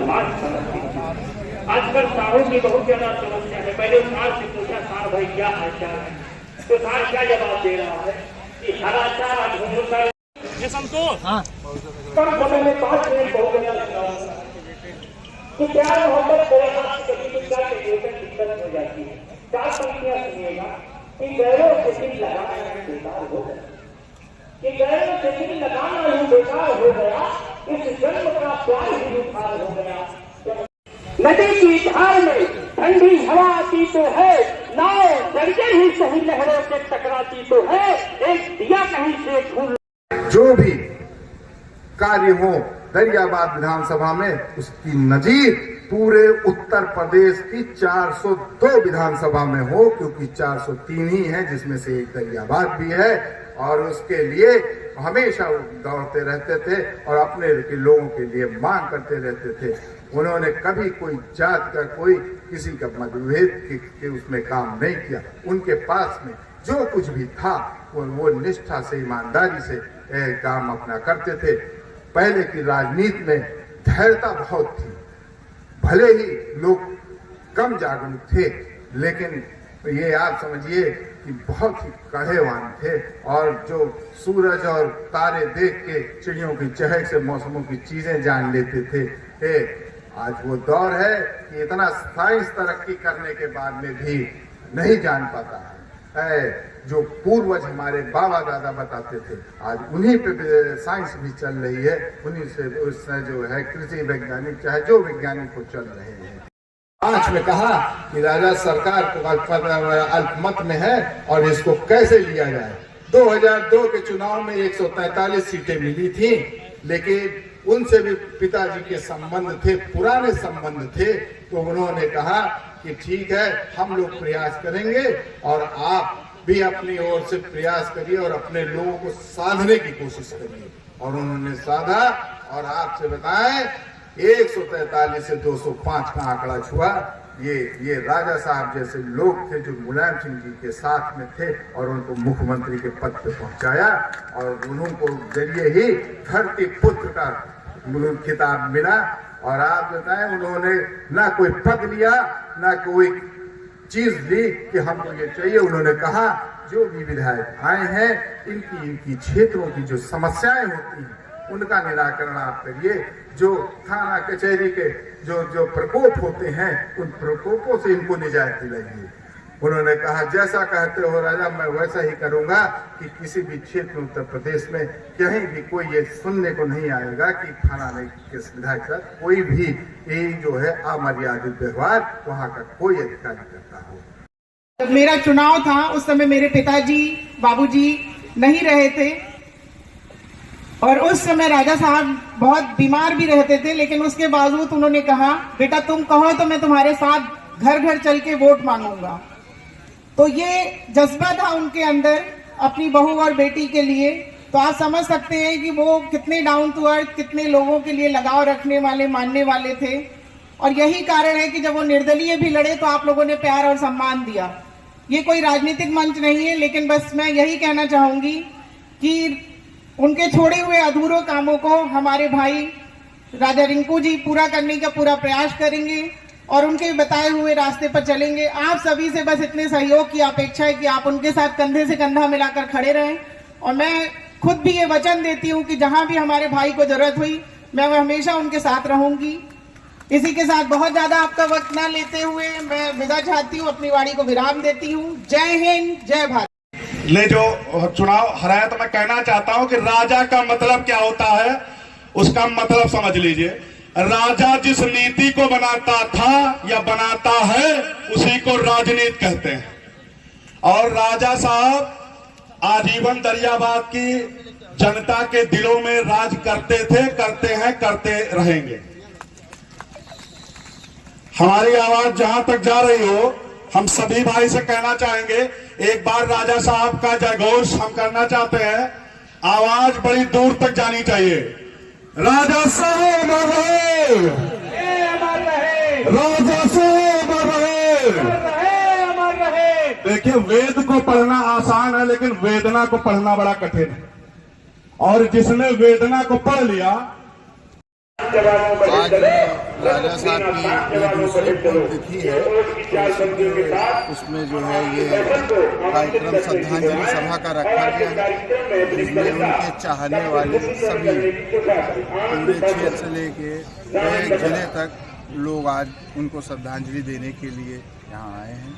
समाज समझती थी। आजकल सारों की बहुत ज्यादा समस्या है। पहले सार से पूछा, सार भाई क्या हालचाल है, तो सार क्या जवाब दे रहा है कि हराचार आज होता है। कम समय में 5 मिनट बहुत ज्यादा कि प्यार मोहब्बत कभी भी क्या दिक्कत हो जाती है। 4 पंक्तियां सुनिएगा कि गैरों से दिल लगाना बेकार हो गया, कि गैरों से दिल लगाना ही बेकार हो गया, इस जन्म का प्यार ही बेकार हो गया। नदी की धार में ठंडी हवा आती तो है, नाव दरिया ही सही लहरों से टकराती तो है, एक दिया कहीं से फूल। जो भी कार्य हो दरियाबाद विधानसभा में, उसकी नजीर पूरे उत्तर प्रदेश की 402 विधानसभा में हो, क्योंकि 403 ही है, जिसमें से एक दरियाबाद भी है। और उसके लिए हमेशा दौड़ते रहते थे और अपने के लोगों के लिए मांग करते रहते थे। उन्होंने कभी कोई जात का, कोई किसी का मतभेद के उसमें काम नहीं किया। उनके पास में जो कुछ भी था वो निष्ठा से, ईमानदारी से काम अपना करते थे। पहले की राजनीति में धैर्यता बहुत थी, भले ही लोग कम जागरूक थे, लेकिन ये आप समझिए कि बहुत ही कड़ेवान थे। और जो सूरज और तारे देख के चिड़ियों की चहक से मौसमों की चीजें जान लेते थे। आज वो दौर है कि इतना साइंस तरक्की करने के बाद में भी नहीं जान पाता है। जो पूर्वज हमारे बाबा दादा बताते थे, आज उन्हीं पे साइंस भी चल रही है, उन्हीं से उससे जो है कृषि वैज्ञानिक, चाहे जो वैज्ञानिक को चल रहे हैं। 5 में कहा कि राजा सरकार अल्पमत में है और इसको कैसे लिया जाए। 2002 के चुनाव में 143 सीटें मिली थी, लेकिन उनसे भी पिताजी के संबंध थे, पुराने संबंध थे। तो उन्होंने कहा कि ठीक है, हम लोग प्रयास करेंगे और आप भी अपनी ओर से प्रयास करिए और अपने लोगों को साधने की कोशिश करिए। और उन्होंने साधा और आपसे बताएं 143 से 205 का आंकड़ा छुआ। ये राजा साहब जैसे लोग थे जो मुलायम सिंह जी के साथ में थे और उनको मुख्यमंत्री के पद पे पहुंचाया। और उनको जरिए ही धरती पुत्र का खिताब मिला। और आप बताएं, उन्होंने ना कोई पद लिया, ना कोई चीज ली कि हमको ये चाहिए। उन्होंने कहा जो भी विधायक आए हैं, इनकी क्षेत्रों की जो समस्याएं होती हैं उनका निराकरण आप करिए। जो थाना कचहरी के जो प्रकोप होते हैं, उन प्रकोपों से इनको निजात दिलाइए। उन्होंने कहा जैसा कहते हो राजा, मैं वैसा ही करूंगा कि किसी भी क्षेत्र उत्तर प्रदेश में कहीं भी कोई ये सुनने को नहीं आएगा कि फलाने के विधायक साथ कोई भी जो है अमर्यादित व्यवहार वहां का कोई अधिकारी करता हो। जब मेरा चुनाव था उस समय मेरे पिताजी, बाबूजी नहीं रहे थे और उस समय राजा साहब बहुत बीमार भी रहते थे, लेकिन उसके बावजूद उन्होंने कहा बेटा तुम कहो तो मैं तुम्हारे साथ घर घर चल के वोट मांगूंगा। तो ये जज्बा था उनके अंदर अपनी बहू और बेटी के लिए। तो आप समझ सकते हैं कि वो कितने डाउन टू अर्थ, कितने लोगों के लिए लगाव रखने वाले, मानने वाले थे। और यही कारण है कि जब वो निर्दलीय भी लड़े तो आप लोगों ने प्यार और सम्मान दिया। ये कोई राजनीतिक मंच नहीं है, लेकिन बस मैं यही कहना चाहूंगी कि उनके छोड़े हुए अधूरे कामों को हमारे भाई राजा रिंकू जी पूरा करने का पूरा प्रयास करेंगे और उनके बताए हुए रास्ते पर चलेंगे। आप सभी से बस इतने सहयोग की अपेक्षा है कि आप उनके साथ कंधे से कंधा मिलाकर खड़े रहें। और मैं खुद भी ये वचन देती हूँ कि जहां भी हमारे भाई को जरूरत हुई मैं हमेशा उनके साथ रहूंगी। इसी के साथ बहुत ज्यादा आपका वक्त ना लेते हुए मैं विदा चाहती हूँ, अपनी वाणी को विराम देती हूँ। जय हिंद, जय भारत। ने जो चुनाव हराया, तो मैं कहना चाहता हूं कि राजा का मतलब क्या होता है, उसका मतलब समझ लीजिए। राजा जिस नीति को बनाता था या बनाता है उसी को राजनीति कहते हैं। और राजा साहब आजीवन दरियाबाद की जनता के दिलों में राज करते थे, करते हैं, करते रहेंगे। हमारी आवाज जहां तक जा रही हो, हम सभी भाई से कहना चाहेंगे, एक बार राजा साहब का जयघोष हम करना चाहते हैं। आवाज बड़ी दूर तक जानी चाहिए। राजा साहब अमर रहे, राजा साहब अमर रहे। देखिए, वेद को पढ़ना आसान है, लेकिन वेदना को पढ़ना बड़ा कठिन है। और जिसने वेदना को पढ़ लिया राजा साहब की जो दूसरी पुण्यतिथि है तो उसमें जो है ये कार्यक्रम श्रद्धांजलि सभा का रखा गया है, जिसमें उनके चाहने वाले सभी पूरे क्षेत्र से लेके एक जिले तक लोग आज उनको श्रद्धांजलि देने के लिए यहाँ आए हैं।